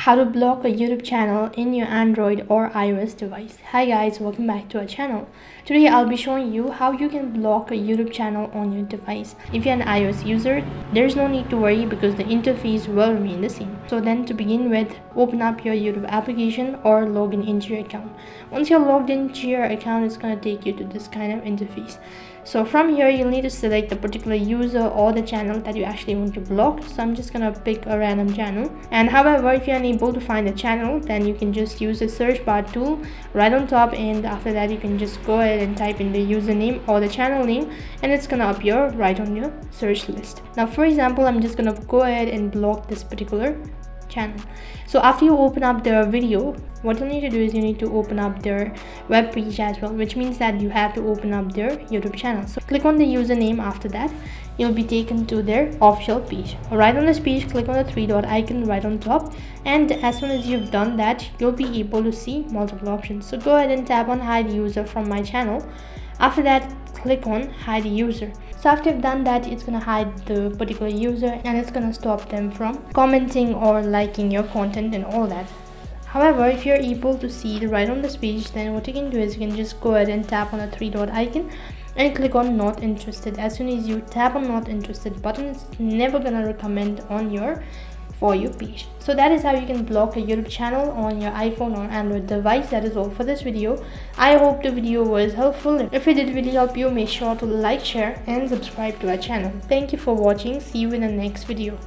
How to block a YouTube channel in your Android or iOS device. Hi guys, welcome back to our channel. Today I'll be showing you how you can block a YouTube channel on your device. If you're an iOS user, there's no need to worry because the interface will remain the same. So then to begin with, open up your YouTube application or log in into your account. Once you're logged into your account, it's going to take you to this kind of interface. So from here, you'll need to select the particular user or the channel that you actually want to block. So I'm just gonna pick a random channel. And however, if you're unable to find the channel, then you can just use the search bar tool right on top, and after that you can just go ahead and type in the username or the channel name, and it's gonna appear right on your search list. Now for example, I'm just gonna go ahead and block this particular channel. So after you open up their video, what you need to do is you need to open up their web page as well, which means that you have to open up their YouTube channel. So click on the username. After that, you'll be taken to their official page. Right on this page, click on the three dot icon right on top, and as soon as you've done that, you'll be able to see multiple options. So go ahead and tap on hide user from my channel. After that, click on hide user. So after you've done that, it's gonna hide the particular user and it's gonna stop them from commenting or liking your content and all that. However, if you're able to see it right on this page, then what you can do is you can just go ahead and tap on the three dot icon and click on not interested. As soon as you tap on not interested button, it's never gonna recommend on your For You page. So that is how you can block a YouTube channel on your iPhone or Android device. That is all for this video. I hope the video was helpful. If it did really help you, make sure to like, share and subscribe to our channel. Thank you for watching. See you in the next video.